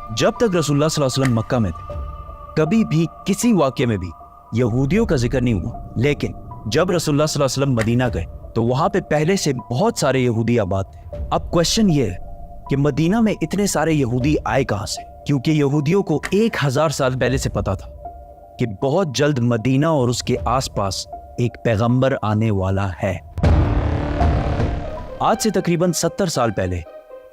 जब तक रसूलुल्लाह सल्लल्लाहु अलैहि वसल्लम मक्का में थे कभी भी किसी वाक्य में भी यहूदियों का जिक्र नहीं हुआ, लेकिन जब रसूलुल्लाह सल्लल्लाहु अलैहि वसल्लम मदीना गए तो वहां पे पहले से बहुत सारे यहूदी आबाद थे। अब क्वेश्चन ये है कि मदीना में इतने सारे यहूदी आए कहां से? क्योंकि यहूदियों को 1000 साल पहले से पता था कि बहुत जल्द मदीना और उसके आसपास एक पैगंबर आने वाला है। आज से तकरीबन 70 साल पहले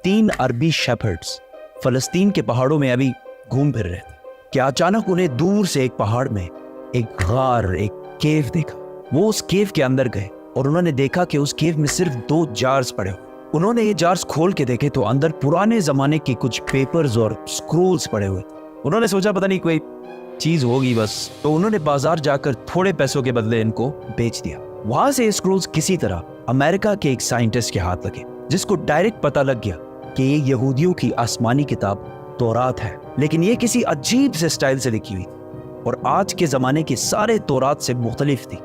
3 अरबी शेफर्ड्स फलस्तीन के पहाड़ों में अभी घूम फिर रहे थे कि अचानक उन्हें दूर से एक पहाड़ में एक गार, एक केव देखा। वो उस केव के अंदर गए और उन्होंने देखा कि उस केव में सिर्फ 2 जार्स पड़े हुए। उन्होंने ये जार्स खोल के देखे तो अंदर पुराने जमाने के कुछ पेपर्स और स्क्रोल्स पड़े हुए। उन्होंने सोचा पता नहीं कोई चीज होगी बस, तो उन्होंने बाजार जाकर थोड़े पैसों के बदले इनको बेच दिया। वहां से ये स्क्रोल्स किसी तरह अमेरिका के एक साइंटिस्ट के हाथ लगे, जिसको डायरेक्ट पता लग गया कि ये यहूदियों की आसमानी किताब तौरात है, लेकिन ये किसी अजीब से स्टाइल से लिखी हुई थी और आज के जमाने के सारे तौरात से मुख्तलिफ थी।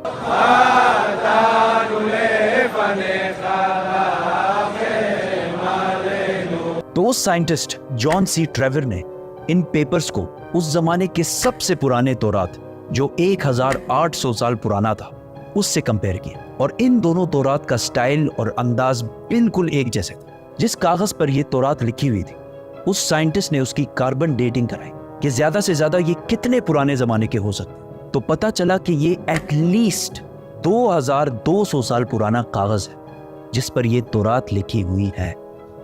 तो उस साइंटिस्ट जॉन सी ट्रेवर ने इन पेपर्स को उस जमाने के सबसे पुराने तौरात जो 1800 साल पुराना था उससे कंपेयर किया, और इन दोनों तौरात का स्टाइल और अंदाज बिल्कुल एक जैसे था। जिस कागज पर यह तौरात लिखी हुई थी उस साइंटिस्ट ने उसकी कार्बन डेटिंग कराई कि ज्यादा से ज्यादा ये कितने पुराने जमाने के हो सकते। तो पता चला कि ये एटलीस्ट 2200 साल पुराना कागज है जिस पर यह तौरात लिखी हुई है।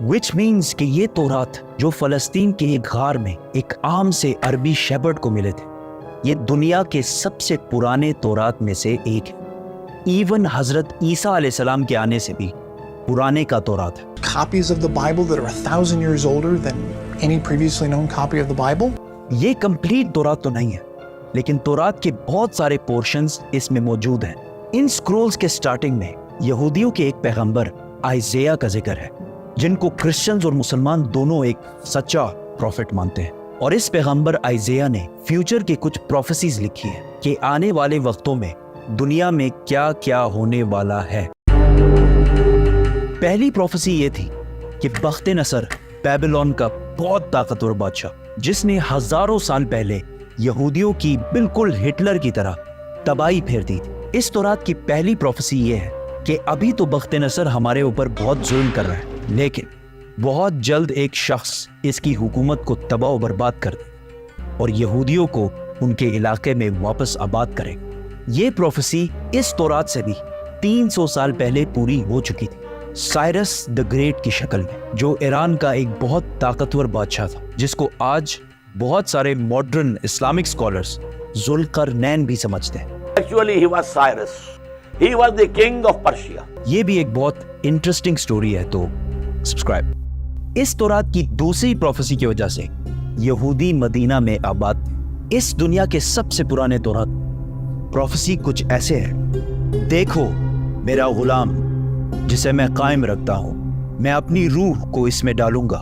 विच मीन्स कि ये तौरात जो फलस्तीन के एक गार में एक आम से अरबी शेपर्ड को मिले थे, ये दुनिया के सबसे पुराने तौरात में से एक है। इवन हजरत ईसा अलैहिस्सलाम के आने से भी पुराने का तौरात है। Copies of the Bible that are 1000 years older than any previously known copy of the Bible? ये कंप्लीट तौरात तो नहीं है, लेकिन तौरात के बहुत सारे पोर्शंस इसमें मौजूद हैं। इन स्क्रोल्स के स्टार्टिंग में यहूदियों के एक पैगंबर आइज़ाया का जिक्र है, जिनको क्रिश्चियंस और मुसलमान दोनों एक सच्चा प्रॉफिट मानते हैं। और इस पैगंबर आइज़ाया ने फ्यूचर की कुछ प्रोफेसीज लिखी है कि आने वाले वक्तों में दुनिया में क्या क्या होने वाला है। पहली प्रोफेसी ये थी कि बख्त नसर बेबीलोन का बहुत ताकतवर बादशाह जिसने हजारों साल पहले यहूदियों की बिल्कुल हिटलर की तरह तबाही फेर दी थी। इस तौरात की पहली प्रोफेसी ये है कि अभी तो बख्त नसर हमारे ऊपर बहुत जुल्म कर रहा है, लेकिन बहुत जल्द एक शख्स इसकी हुकूमत को तबाह बर्बाद कर दे और यहूदियों को उनके इलाके में वापस आबाद करेगा। ये प्रोफेसी इस तौरात से भी 300 साल पहले पूरी हो चुकी थी, साइरस द ग्रेट की शक्ल में, जो ईरान का एक बहुत ताकतवर बादशाह था जिसको आज बहुत सारे मॉडर्न इस्लामिक स्कॉलर्स जुल्करनैन भी समझते हैं। Actually, he was Cyrus. He was the king of Persia. ये भी एक बहुत इंटरेस्टिंग स्टोरी है, तो सब्सक्राइब। इस तौरात की दूसरी प्रोफेसी की वजह से यहूदी मदीना में आबाद थे। इस दुनिया के सबसे पुराने तौरात प्रोफेसी कुछ ऐसे है, देखो मेरा गुलाम जिसे मैं कायम रखता हूं, मैं अपनी रूह को इसमें डालूंगा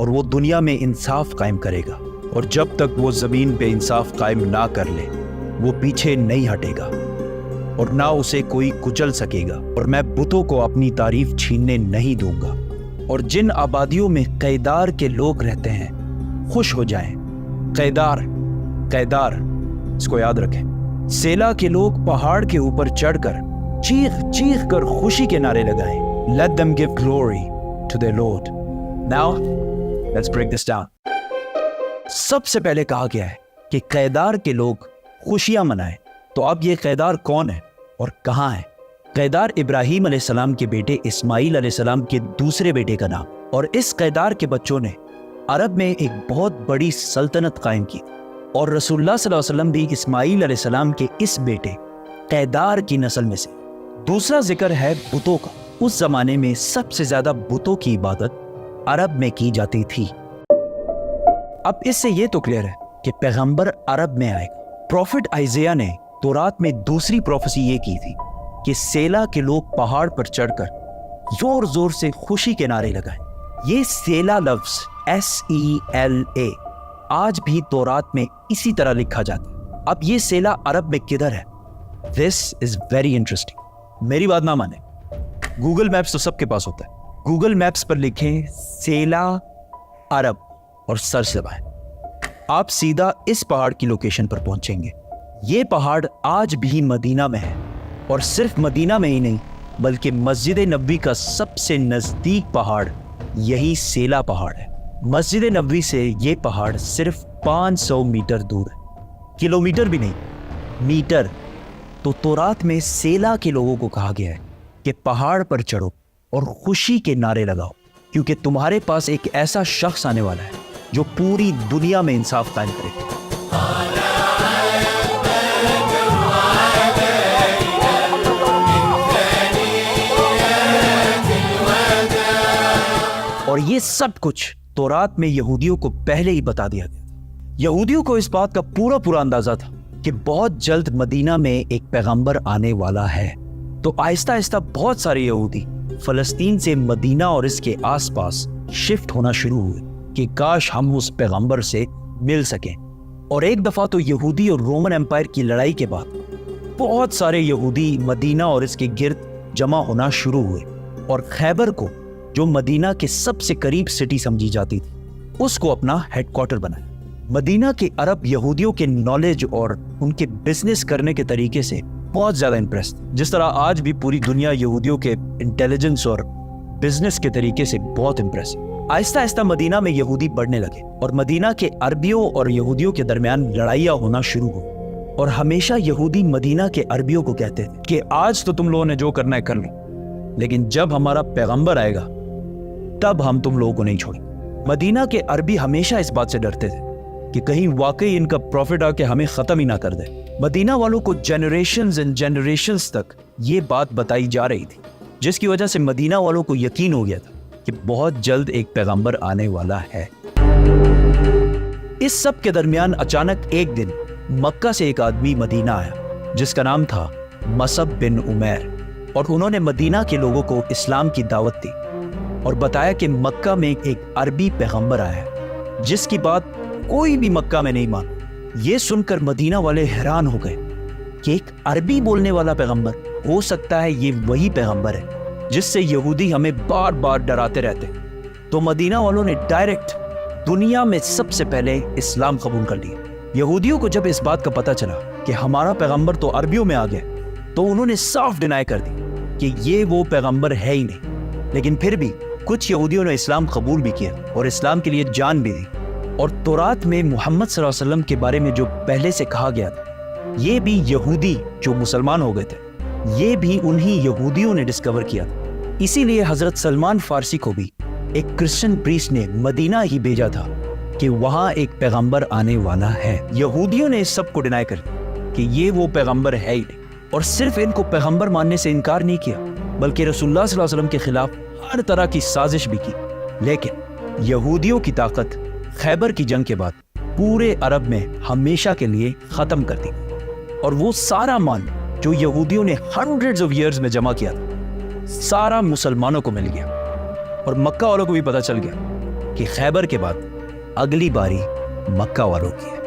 और वो दुनिया में इंसाफ कायम करेगा, और जब तक वो जमीन पे इंसाफ कायम ना कर ले वो पीछे नहीं हटेगा और ना उसे कोई कुचल सकेगा, और मैं बुतों को अपनी तारीफ छीनने नहीं दूंगा। और जिन आबादियों में कैदार के लोग रहते हैं खुश हो जाएं। कैदार, कैदार, इसको याद रखें। सेला के लोग पहाड़ के ऊपर चढ़कर चीख चीख कर खुशी के नारे लगाएं। Let them give glory to their Lord. Now, let's break this down. सबसे पहले कहा गया है कि कैदार के लोग खुशियां मनाएं। तो अब ये कैदार कौन है और कहां है? कैदार इब्राहीम अलैहिस्सलाम के बेटे इस्माईल अलैहिस्सलाम के दूसरे बेटे का नाम, और इस कैदार के बच्चों ने अरब में एक बहुत बड़ी सल्तनत कायम की, और रसूलुल्लाह सल्लल्लाहु अलैहि वसल्लम भी इस्माईल अलैहिस्सलाम के इस बेटे कैदार की नस्ल में से। दूसरा जिक्र है बुतों का। उस जमाने में सबसे ज्यादा बुतों की इबादत अरब में की जाती थी। अब इससे यह तो क्लियर है कि पैगंबर अरब में आएगा। प्रॉफिट आइज़ाया ने तौरात में दूसरी प्रोफेसी ये की थी कि सेला के लोग पहाड़ पर चढ़कर जोर जोर से खुशी के नारे लगाएं। ये सेला लफ्ज SELA आज भी तौरात में इसी तरह लिखा जाता है। अब ये सेला अरब में किधर है? This is very interesting. मेरी बात ना माने, गूगल मैप्स तो सबके पास होता है। गूगल मैप्स पर लिखें सेला अरब اور سر سے دبائیں. آپ سیدھا اس پہاڑ کی لوکیشن پر پہنچیں گے. یہ پہاڑ آج بھی مدینہ میں ہے, اور صرف مدینہ میں ہی نہیں بلکہ مسجد نبوی کا سب سے نزدیک پہاڑ یہی سیلا پہاڑ ہے. مسجد نبوی سے یہ پہاڑ صرف 500 میٹر دور ہے, کلومیٹر بھی نہیں, میٹر. تو تورات میں سیلا کے لوگوں کو کہا گیا ہے کہ پہاڑ پر چڑھو اور خوشی کے نعرے لگاؤ, کیونکہ تمہارے پاس ایک ایسا شخص آنے والا ہے جو پوری دنیا میں انصاف قائم کرے. اور یہ سب کچھ تورات میں یہودیوں کو پہلے ہی بتا دیا گیا. یہودیوں کو اس بات کا پورا اندازہ تھا کہ بہت جلد مدینہ میں ایک پیغمبر آنے والا ہے. تو آہستہ آہستہ بہت سارے یہودی فلسطین سے مدینہ اور اس کے آس پاس شفٹ ہونا شروع ہوئے کہ کاش ہم اس پیغمبر سے مل سکیں. اور ایک دفعہ تو یہودی اور رومن امپائر کی لڑائی کے بعد بہت سارے یہودی مدینہ اور اس کے گرد جمع ہونا شروع ہوئے, اور خیبر کو جو مدینہ کے سب سے قریب سٹی سمجھی جاتی تھی اس کو اپنا ہیڈ کوارٹر بنایا. مدینہ کے عرب یہودیوں کے نالج اور ان کے بزنس کرنے کے طریقے سے بہت زیادہ امپریس تھے, جس طرح آج بھی پوری دنیا یہودیوں کے انٹیلیجنس اور بزنس کے طریقے سے بہت امپریس ہے. آہستہ آہستہ مدینہ میں یہودی بڑھنے لگے, اور مدینہ کے عربیوں اور یہودیوں کے درمیان لڑائیاں ہونا شروع ہوئی. اور ہمیشہ یہودی مدینہ کے عربیوں کو کہتے تھے کہ آج تو تم لوگوں نے جو کرنا ہے کر لو, لیکن جب ہمارا پیغمبر آئے گا تب ہم تم لوگوں کو نہیں چھوڑیں. مدینہ کے عربی ہمیشہ اس بات سے ڈرتے تھے کہ کہیں واقعی ان کا پروفٹ آ کے ہمیں ختم ہی نہ کر دے. مدینہ والوں کو جنریشنز اینڈ جنریشنز تک یہ بات بتائی جا رہی تھی, جس کی وجہ سے مدینہ والوں کو یقین ہو گیا تھا کہ بہت جلد ایک پیغمبر آنے والا ہے. اس سب کے درمیان اچانک ایک دن مکہ سے ایک آدمی مدینہ آیا جس کا نام تھا مصعب بن عمیر, اور انہوں نے مدینہ کے لوگوں کو اسلام کی دعوت دی اور بتایا کہ مکہ میں ایک عربی پیغمبر آیا ہے جس کی بات کوئی بھی مکہ میں نہیں مانا. یہ سن کر مدینہ والے حیران ہو گئے کہ ایک عربی بولنے والا پیغمبر, ہو سکتا ہے یہ وہی پیغمبر ہے جس سے یہودی ہمیں بار بار ڈراتے رہتے. تو مدینہ والوں نے ڈائریکٹ دنیا میں سب سے پہلے اسلام قبول کر لیا. یہودیوں کو جب اس بات کا پتہ چلا کہ ہمارا پیغمبر تو عربیوں میں آ گیا تو انہوں نے صاف ڈینائی کر دی کہ یہ وہ پیغمبر ہے ہی نہیں. لیکن پھر بھی کچھ یہودیوں نے اسلام قبول بھی کیا اور اسلام کے لیے جان بھی دی. اور تورات میں محمد صلی اللہ علیہ وسلم کے بارے میں جو پہلے سے کہا گیا تھا یہ بھی یہودی جو مسلمان ہو گئے تھے یہ بھی انہی یہودیوں نے ڈسکور کیا تھا. اسی لیے حضرت سلمان فارسی کو بھی ایک کرسچن پریسٹ نے مدینہ ہی بھیجا تھا کہ وہاں ایک پیغمبر آنے والا ہے. یہودیوں نے اس سب کو ڈینائی کر دیا کہ یہ وہ پیغمبر ہے ہی نہیں, اور صرف ان کو پیغمبر ماننے سے انکار نہیں کیا بلکہ رسول اللہ صلی اللہ علیہ وسلم کے خلاف ہر طرح کی سازش بھی کی. لیکن یہودیوں کی طاقت خیبر کی جنگ کے بعد پورے عرب میں ہمیشہ کے لیے ختم کر دی, اور وہ سارا مال جو یہودیوں نے ہنڈریڈز آف ایئرز میں جمع کیا تھا سارا مسلمانوں کو مل گیا. اور مکہ والوں کو بھی پتہ چل گیا کہ خیبر کے بعد اگلی باری مکہ والوں کی ہے.